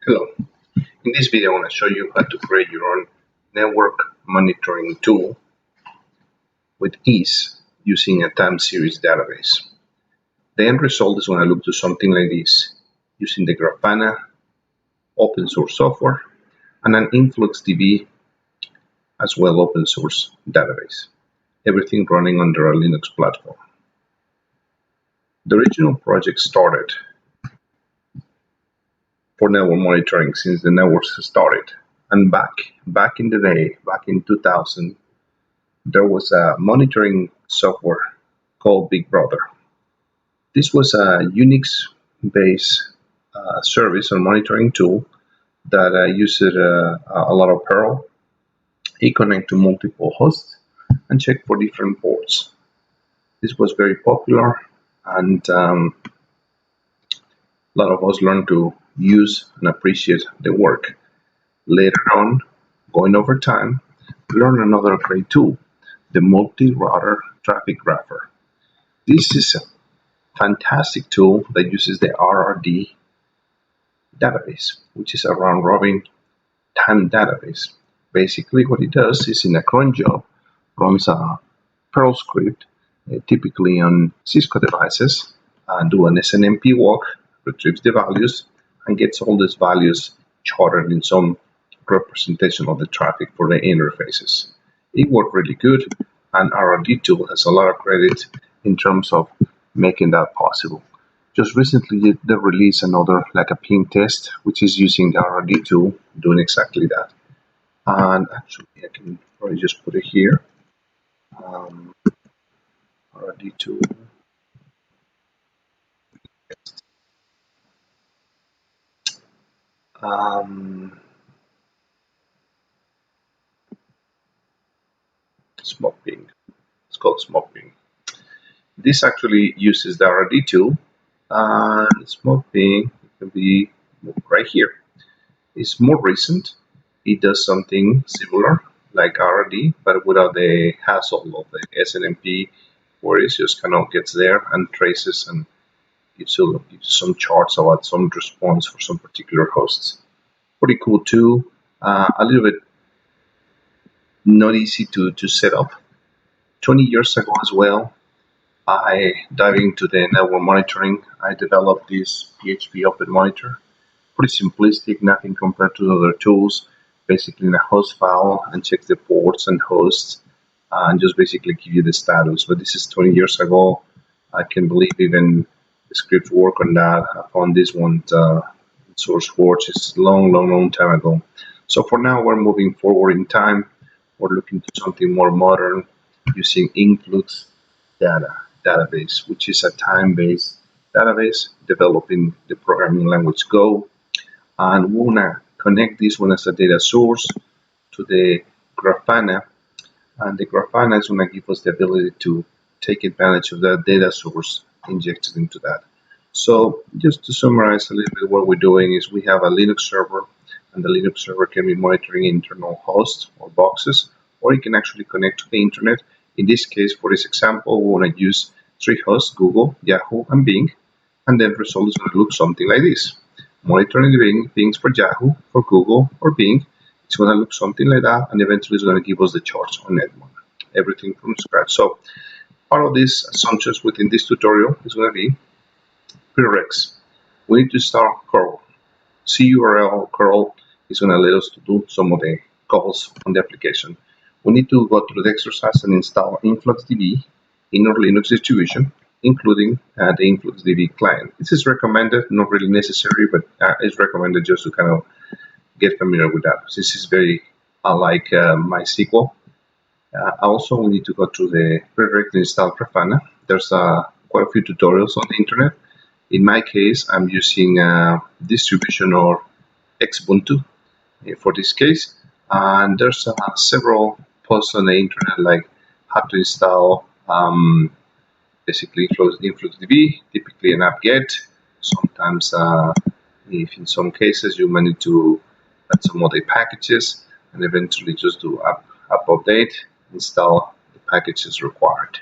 Hello. In this video, I want to show you how to create your own network monitoring tool with ease using a time series database. The end result is going to look to something like this, using the Grafana open source software and an InfluxDB as well open source database. Everything running under a Linux platform. The original project started for network monitoring since the networks started. And back in the day, back in 2000, there was a monitoring software called Big Brother. This was a Unix-based service or monitoring tool that used a lot of Perl. It connected to multiple hosts and checked for different ports. This was very popular, and a lot of us learned to use and appreciate the work. Later on, going over time, we learned another great tool, the multi-router traffic grapher. This is a fantastic tool that uses the RRD database, which is a round-robin time database. Basically, what it does is in a cron job, runs a Perl script, typically on Cisco devices, and do an SNMP walk, retrieves the values, and gets all these values charted in some representation of the traffic for the interfaces. It worked really good, and RRD tool has a lot of credit in terms of making that possible. Just recently, they released another, like a ping test, which is using the RRD tool, doing exactly that. And actually, I can probably just put it here. RRD tool. Smoke ping. It's called smoke ping. This actually uses the RRD tool, and smoke ping can be right here. It's more recent. It does something similar like RRD, but without the hassle of the SNMP, where it just kind of gets there and traces and gives you some charts about some response for some particular hosts. Pretty cool too. A little bit not easy to set up. 20 years ago as well, I dived into the network monitoring. I developed this PHP Open Monitor. Pretty simplistic, nothing compared to other tools. Basically in a host file and check the ports and hosts and just basically give you the status. But this is 20 years ago. I can't believe even the scripts work on that. I found this one source code is long time ago. So for now, we're moving forward in time. We're looking to something more modern using Influx database, which is a time-based database developing the programming language Go. And we want to connect this one as a data source to the Grafana. And the Grafana is going to give us the ability to take advantage of that data source injected into that. So just to summarize a little bit, what we're doing is we have a Linux server, and the Linux server can be monitoring internal hosts or boxes, or it can actually connect to the internet. In this case, for this example, we want to use 3 hosts, Google, Yahoo, and Bing, and then the result is going to look something like this. Monitoring the things for Yahoo, for Google, or Bing. It's going to look something like that, and eventually it's going to give us the charts on network. Everything from scratch. So part of these assumptions within this tutorial is going to be prereqs. We need to start curl. curl curl is going to let us to do some of the calls on the application. We need to go through the exercise and install InfluxDB in our Linux distribution, including the InfluxDB client. This is recommended, not really necessary, but it's recommended just to kind of get familiar with that. This is very unlike MySQL. Also, we need to go through the periodically install Grafana. There's quite a few tutorials on the internet. In my case, I'm using distribution or Xubuntu for this case. And there's several posts on the internet like how to install basically InfluxDB, typically an apt-get. Sometimes, if in some cases you might need to add some other packages, and eventually just do app update, install the packages required.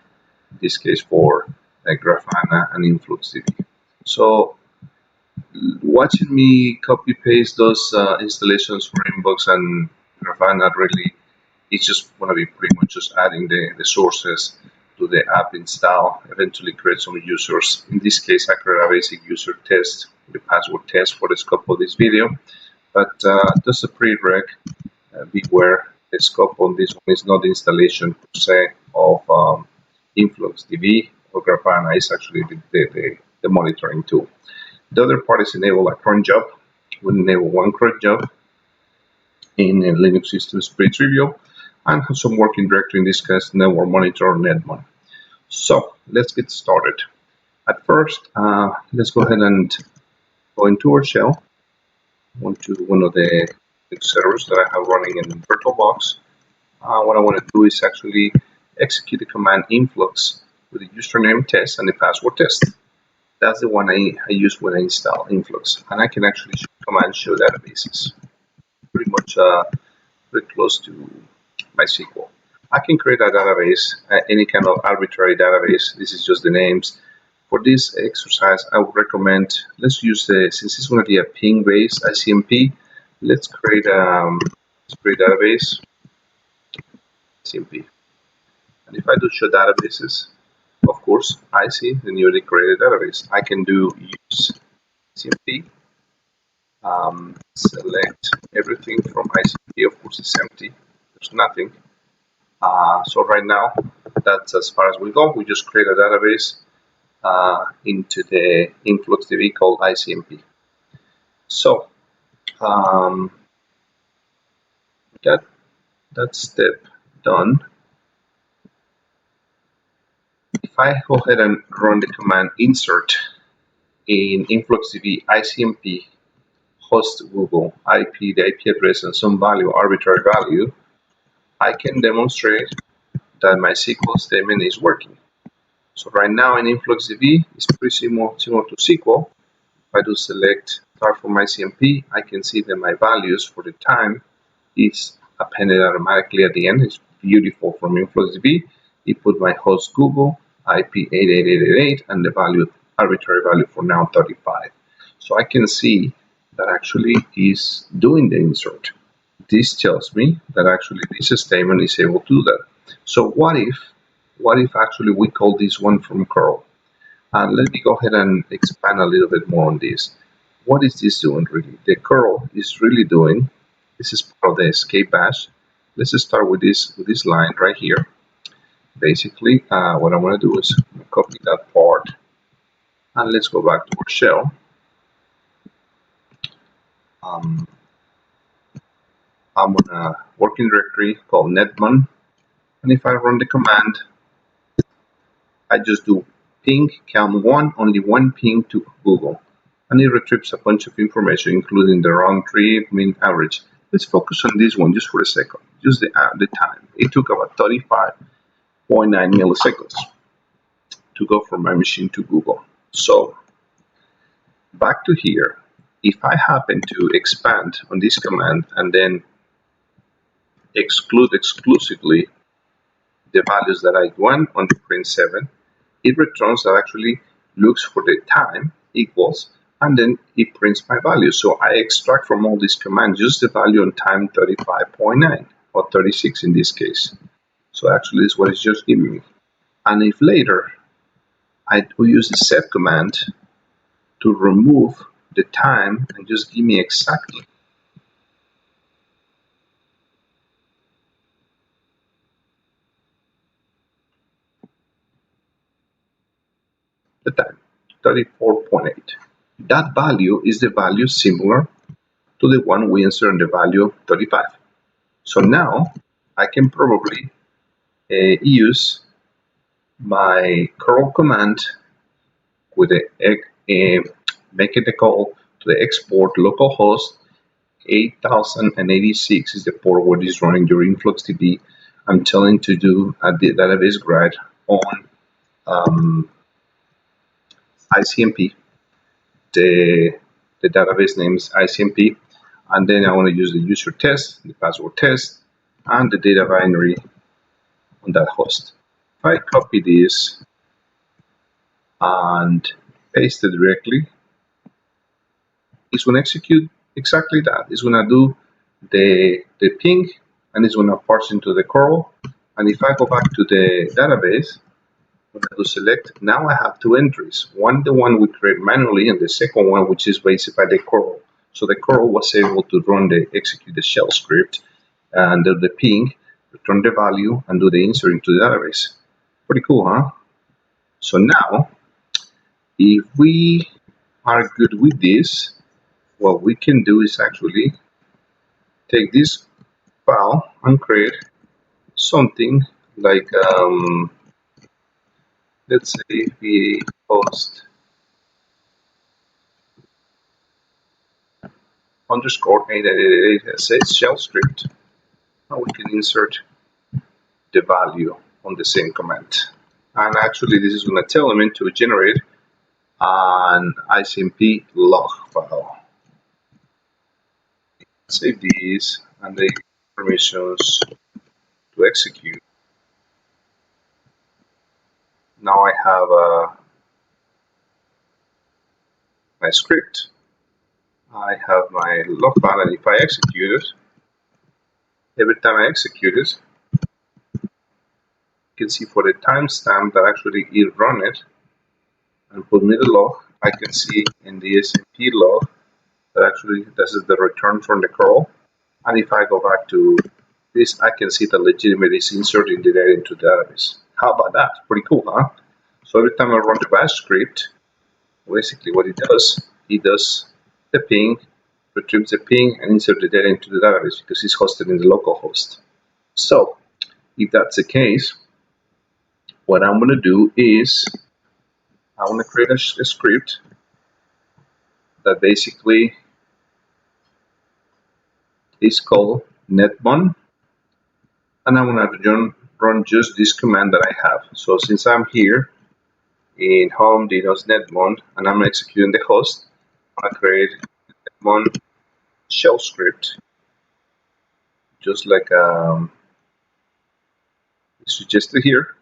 In this case for Grafana and InfluxDB. So Watching me copy paste those installations for Inbox and Grafana really, it's just going to be pretty much just adding the sources to the app install, eventually create some users. In this case, I create a basic user test, the password test for the scope of this video, but just a prereq. Beware, the scope on this one is not the installation per se of InfluxDB or Grafana. It's actually the monitoring tool. The other part is enable a cron job. We'll enable one cron job in a Linux system is pretty trivial, and have some working directory, in this case network monitor netmon. So let's get started. At first, let's go ahead and go into our shell. Go to one of the servers that I have running in VirtualBox. What I want to do is actually execute the command influx with the username test and the password test. That's the one I use when I install Influx, and I can actually command show databases. Pretty much pretty close to MySQL. I can create a database, any kind of arbitrary database. This is just the names. For this exercise, I would recommend, let's use since it's going to be a ping-based ICMP, let's create a database, ICMP. And if I do show databases, of course, I see the newly created database. I can do use ICMP, select everything from ICMP, of course it's empty, there's nothing. So right now, that's as far as we go. We just create a database into the InfluxDB called ICMP. So that step done. If I go ahead and run the command insert in InfluxDB ICMP host Google IP, the IP address and some value, arbitrary value, I can demonstrate that my SQL statement is working. So right now in InfluxDB, it's pretty similar to SQL. If I do select start from ICMP, I can see that my values for the time is appended automatically at the end. It's beautiful from InfluxDB. It put my host Google, IP 88888, and the value, arbitrary value for now 35. So I can see that actually is doing the insert. This tells me that actually this statement is able to do that. So what if actually we call this one from curl? And let me go ahead and expand a little bit more on this. What is this doing really? The curl is really doing, this is part of the escape bash. Let's start with this line right here. Basically, what I'm going to do is copy that part, and let's go back to our shell. I'm on a working directory called netmon, and if I run the command, I just do ping count one, only one ping to Google, and it retrieves a bunch of information, including the round trip, mean, average. Let's focus on this one just for a second, just the time. It took about 35.9 milliseconds to go from my machine to Google. So back to here, if I happen to expand on this command and then exclude exclusively the values that I want on the print 7, it returns that actually looks for the time equals, and then it prints my value. So I extract from all these commands just the value on time 35.9 or 36 in this case. So actually this is what it's just giving me. And if later I will use the set command to remove the time and just give me exactly the time, 34.8. That value is the value similar to the one we insert in the value 35. So now I can probably use my curl command with the making the call to the export localhost 8086 is the port where this is running your InfluxDB. I'm telling to do a database grad on ICMP. The database name is ICMP, and then I want to use the user test, the password test, and the data binary on that host. If I copy this and paste it directly, it's going to execute exactly that. It's going to do the ping, and it's going to parse into the curl. And if I go back to the database, I'm going to select, now I have two entries. One, the one we create manually, and the second one, which is based by the curl. So the curl was able to execute the shell script and do the ping, return the value, and do the insert into the database. Pretty cool, huh? So now, if we are good with this, what we can do is actually take this file and create something like, let's say, we host underscore 8888 shell script, and we can insert the value on the same command. And actually, this is going to tell them to generate an ICMP log file. Save these and the permissions to execute. Now I have my script. I have my log file, and if I execute it, every time I execute it, you can see for the timestamp that actually it run it and put me the log, I can see in the SMP log that actually this is the return from the curl. And if I go back to this, I can see the legitimate is inserting the data into the database. How about that? Pretty cool, huh? So every time I run the bash script, basically what it does the ping, retrieves the ping, and insert the data into the database because it's hosted in the local host. So if that's the case, what I'm going to do is I want to create a script that basically is called netbun, and I'm going to run just this command that I have. So since I'm here in home DDoS netbun and I'm executing the host, I'm going to create netbun shell script, just like suggested here.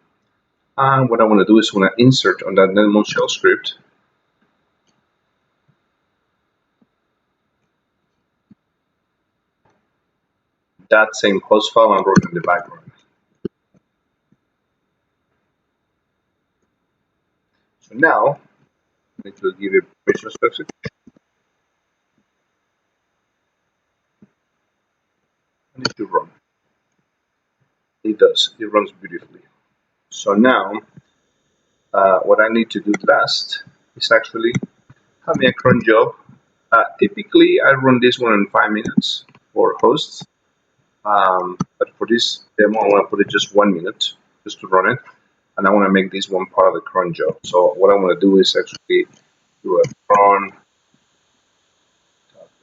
And what I want to do is I want to insert on that netbun shell script that same host file and run in the background. So now it will give you permission to execute. And it should run. It does. It runs beautifully. So now what I need to do last is actually have me a cron job. Typically, I run this one in 5 minutes for hosts. But for this demo, I want to put it just 1 minute just to run it. And I want to make this one part of the cron job. So what I want to do is actually do a cron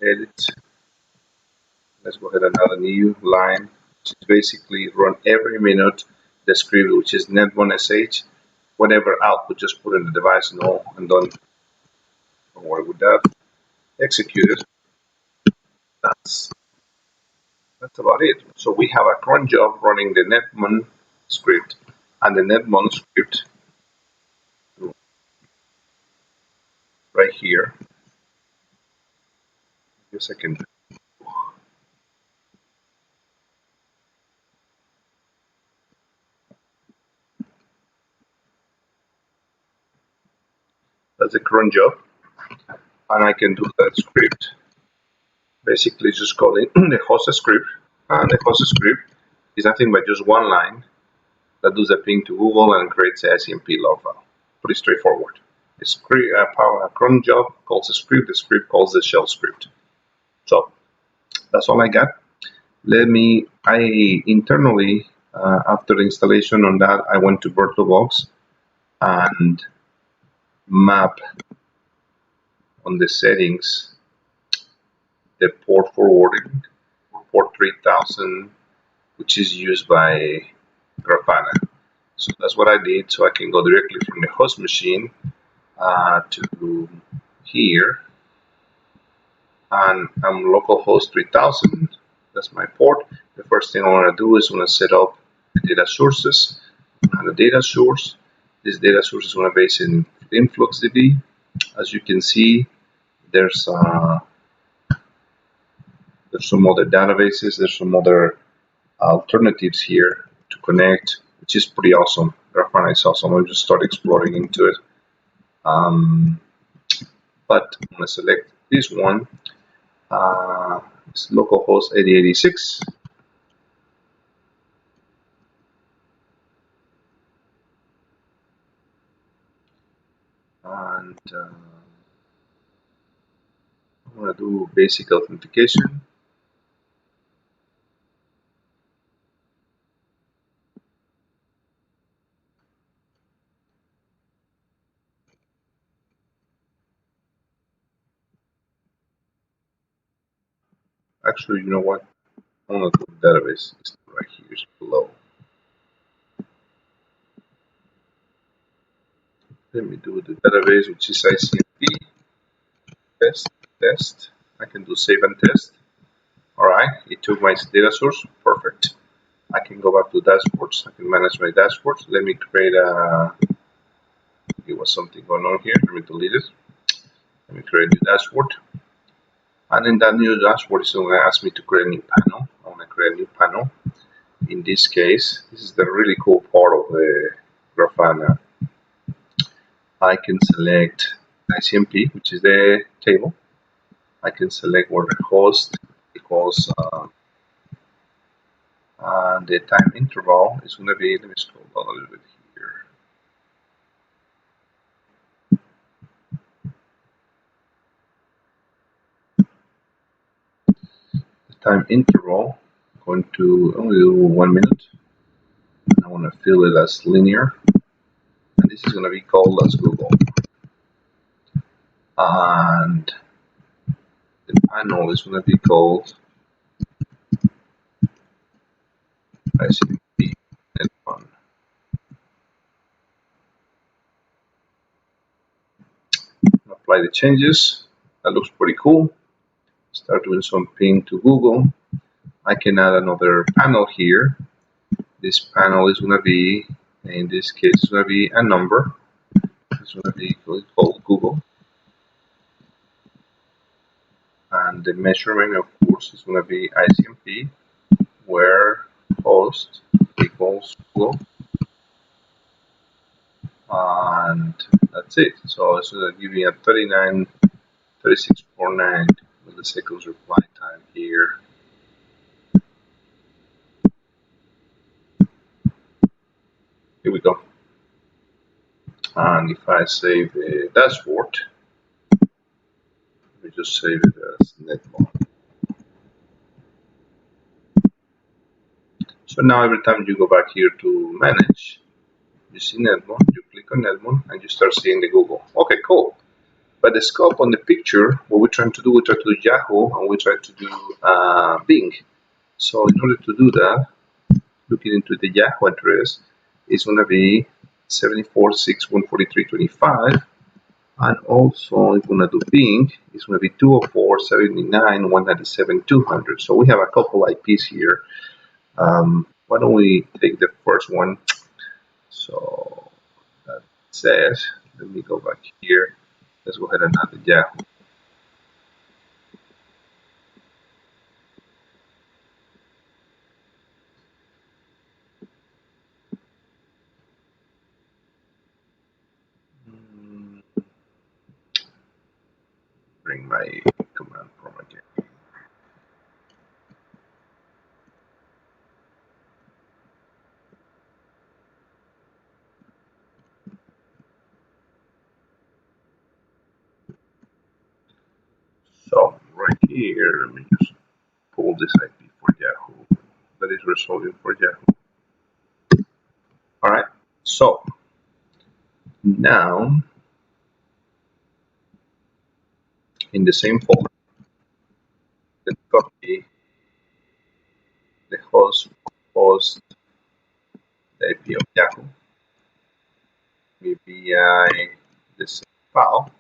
edit. Let's go ahead and add a new line, which is basically run every minute the script, which is net1sh. Whatever output, just put in the device, no, and don't worry with that. Execute it. That's about it. So we have a cron job running the netmon script, and the netmon script right here. Give a second. That's a cron job, and I can do that script. Basically, just call it the host script, and the host script is nothing but just one line that does a ping to Google and creates a ICMP log file. Pretty straightforward. A cron job calls a script, the script calls the shell script. So that's all I got. I internally, after the installation on that, I went to VirtualBox and map on the settings the port forwarding, port 3000, which is used by Grafana. So that's what I did, so I can go directly from the host machine to here, and I'm localhost 3000. That's my port. The first thing I want to do is want to set up the data sources. And the data source, this data source is going to base in InfluxDB. As you can see, there's There's some other databases. There's some other alternatives here to connect, which is pretty awesome. Grafana is awesome. I'll just start exploring into it. But I'm going to select this one. It's localhost 8086. And I'm going to do basic authentication. Actually, you know what? I'm going to do the database. It's right here, it's below. Let me do the database, which is ICMP. Test. I can do save and test. All right, it took my data source. Perfect. I can go back to dashboards. I can manage my dashboards. Let me create a. There was something going on here. Let me delete it. Let me create a new dashboard. And in that new dashboard, it's going to ask me to create a new panel. I want to create a new panel. In this case, this is the really cool part of the Grafana. I can select ICMP, which is the table. I can select where the host equals and the time interval is going to be, let me scroll down a little bit here. The time interval, I'm going to only do 1 minute. I want to fill it as linear. And this is going to be called as Google. And the panel is going to be called ICMP N1. Apply the changes. That looks pretty cool. Start doing some ping to Google. I can add another panel here. This panel is going to be, in this case, it's going to be a number. It's going to be called Google. And the measurement, of course, is going to be ICMP, where host equals Google. And that's it. So it's going to give me a 36.9 milliseconds reply time here. Here we go. And if I save the dashboard, we just save it as netmon. So now every time you go back here to manage, you see netmon, you click on netmon, and you start seeing the Google. Okay, cool. But the scope on the picture, what we're trying to do, we try to do Yahoo and we try to do Bing. So in order to do that, looking into the Yahoo address, it's going to be 74.6.143.25. And also, if we're going to do Bing, it's going to be 204.79.197.200. So we have a couple IPs here. Why don't we take the first one? So that says, let me go back here. Let's go ahead and add the Yahoo. Bring my command prompt again. So right here, let me just pull this IP for Yahoo. That is resolving for Yahoo. All right. So now in the same folder, let's copy the host the IP of Yahoo. Maybe the same file,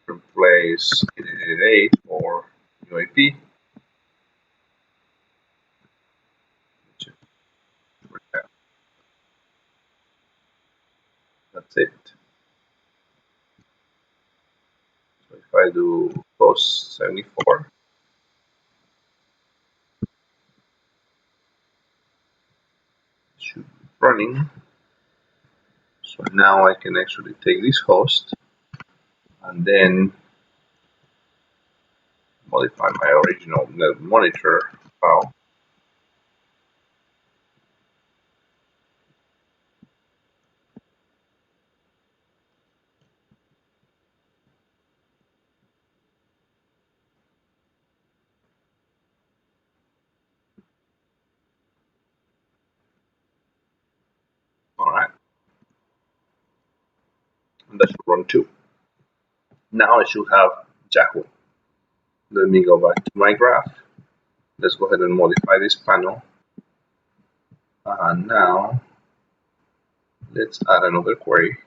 replace 888 for new IP. That's it. So if I do host 74, should be running. So now I can actually take this host and then modify my original monitor file. Alright, and that should run too. Now I should have Yahoo. Let me go back to my graph. Let's go ahead and modify this panel. And now let's add another query.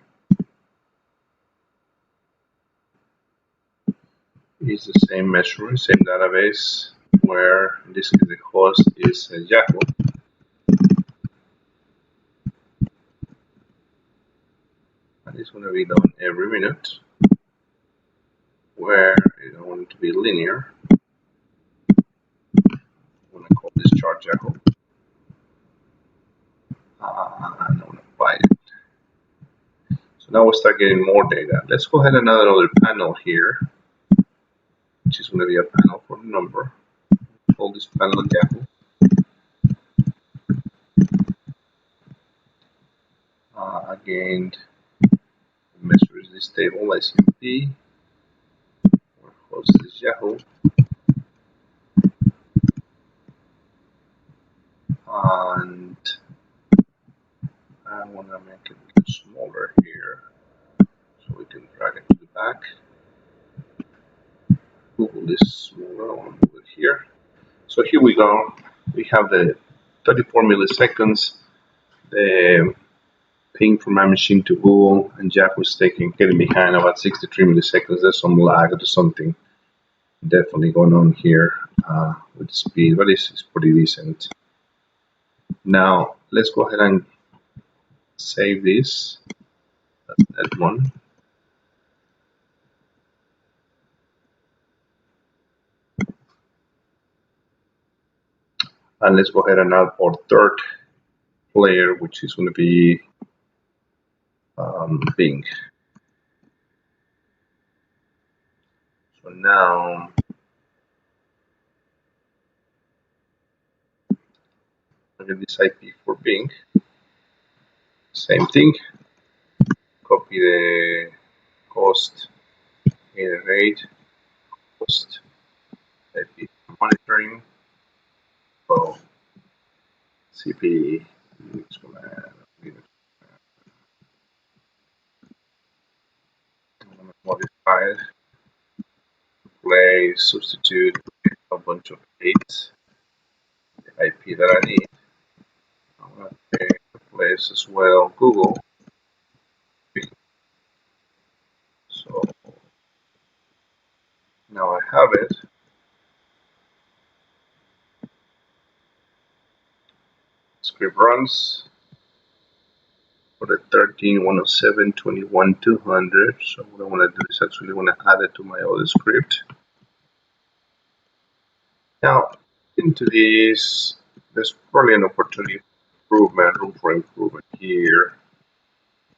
It's the same measurement, same database, where in this case the host is Yahoo. And it's going to be done every minute, where I don't want it to be linear. I'm going to call this chart Yahoo. And I'm going to apply it. So now we'll start getting more data. Let's go ahead and add another panel here, which is going to be a panel for the number. Call this panel Yahoo. Again, measures this table ICMP, where host is Yahoo. And I want to make it a bit smaller here, so we can drag it to the back. Google this smaller, I want to move it here. So here we go. We have the 34 milliseconds, the ping from my machine to Google, and Yahoo is getting behind about 63 milliseconds. There's some lag or something definitely going on here with the speed, but it's pretty decent. Now let's go ahead and save this. That's that one. And let's go ahead and add our third player, which is going to be Bing. So now I get this IP for Bing. Same thing. Copy the host 888 host IP monitoring. So CP Linux command. I'm going to modify it. Play, substitute a bunch of 8, the IP that I need. I'm going to take the place as well Google. So now I have it. Script runs for the 13.107.21.200. So what I want to do is actually want to add it to my other script. Now into this, there's probably an opportunity for room for improvement here.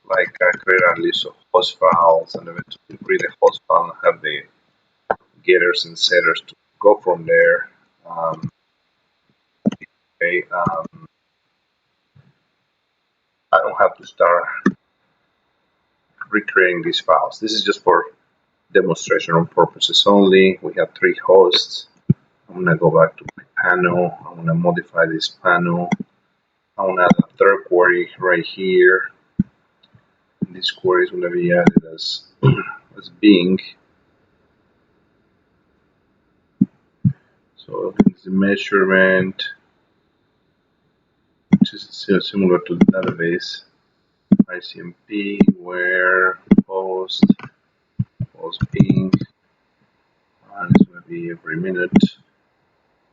Like create a list of host files and eventually create a host file and have the getters and setters to go from there. Okay, I don't have to start recreating these files. This is just for demonstration purposes only. We have 3 hosts. I'm going to go back to my panel. I'm going to modify this panel. I want to add a third query right here. And this query is going to be added as Bing. So this is the measurement, which is similar to the database. ICMP, where host Bing, and it's going to be every minute.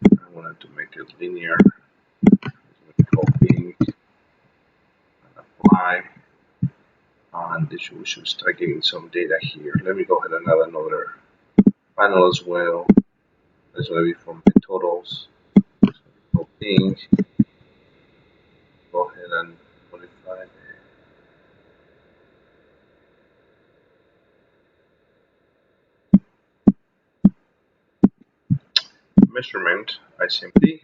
I wanted to make it linear. Call Bing and apply. And we should start getting some data here. Let me go ahead and add another panel as well. That's going to be for my totals. So Bing, go go ahead and modify the measurement ICMP,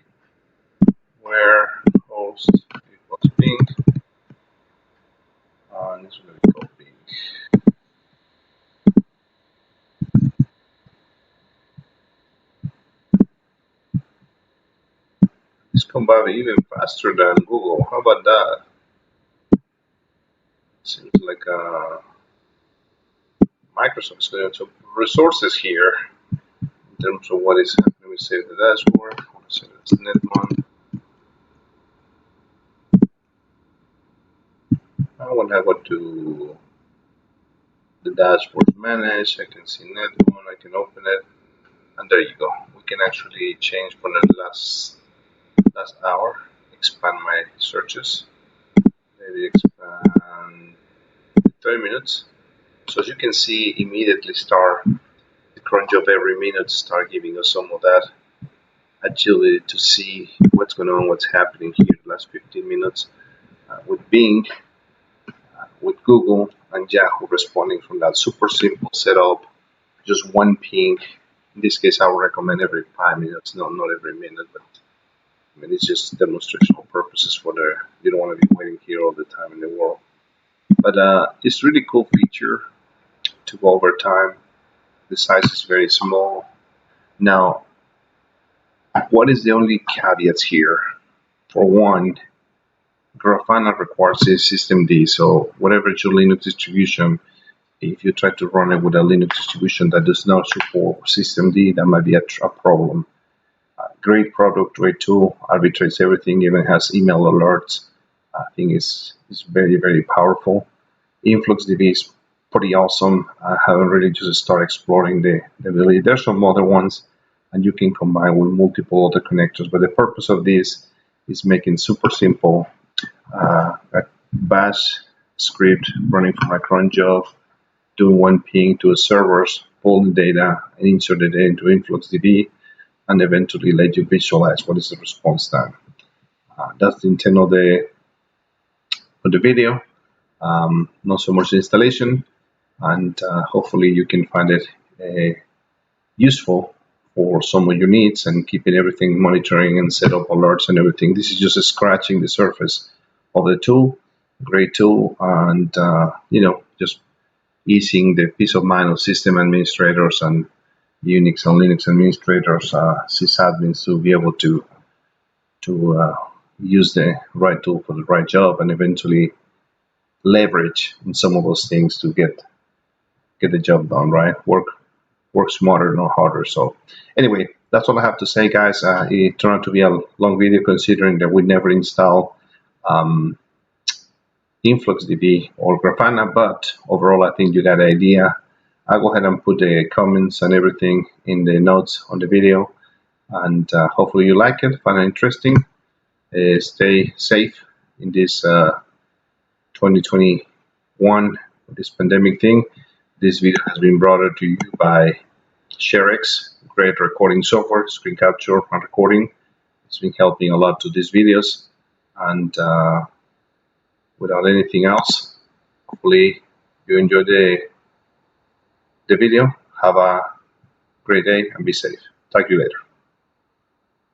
where host equals ping, and it's going to go ping. It's combined even faster than Google. How about that? Seems like Microsoft's going to resources here in terms of what is happening. Let me save the dashboard. I want to save this net1. I want to go to the dashboard manage. I can see net1. I can open it, and there you go. We can actually change for the last hour. Expand my searches. Maybe expand 30 minutes. So as you can see, immediately start the cron job every minute, start giving us some of that agility to see what's going on, what's happening here the last 15 minutes with Bing, with Google, and Yahoo responding from that super simple setup, just one ping. In this case, I would recommend every 5 minutes, not every minute, but I mean, it's just demonstrational purposes for you don't want to be waiting here all the time in the world. But it's really cool feature to go over time. The size is very small. Now, what is the only caveats here? For one, Grafana requires a systemd, so whatever is your Linux distribution, if you try to run it with a Linux distribution that does not support systemd, that might be a problem. Great product, great tool, arbitrates everything, even has email alerts. I think it's very, very powerful. InfluxDB is pretty awesome. I haven't really just started exploring the ability. There's some other ones, and you can combine with multiple other connectors. But the purpose of this is making super simple a bash script running from my cron job, doing one ping to a servers, pull the data, and insert the data into InfluxDB, and eventually let you visualize what is the response time. That's the intent of the video. Not so much installation, and hopefully you can find it useful for some of your needs and keeping everything monitoring and set up alerts and everything. This is just scratching the surface of the tool. Great tool, and just easing the peace of mind of system administrators and Unix and Linux administrators, sysadmins, to be able to use the right tool for the right job and eventually leverage in some of those things to get the job done, right? Work smarter, not harder. So anyway, that's all I have to say, guys. It turned out to be a long video considering that we never installed InfluxDB or Grafana, but overall I think you got an idea. I'll go ahead and put the comments and everything in the notes on the video, and hopefully you like it, find it interesting. Stay safe in this 2021, this pandemic thing. This video has been brought to you by ShareX, great recording software, screen capture and recording. It's been helping a lot to these videos, and without anything else, hopefully you enjoy the video. Have a great day and be safe. Talk to you later.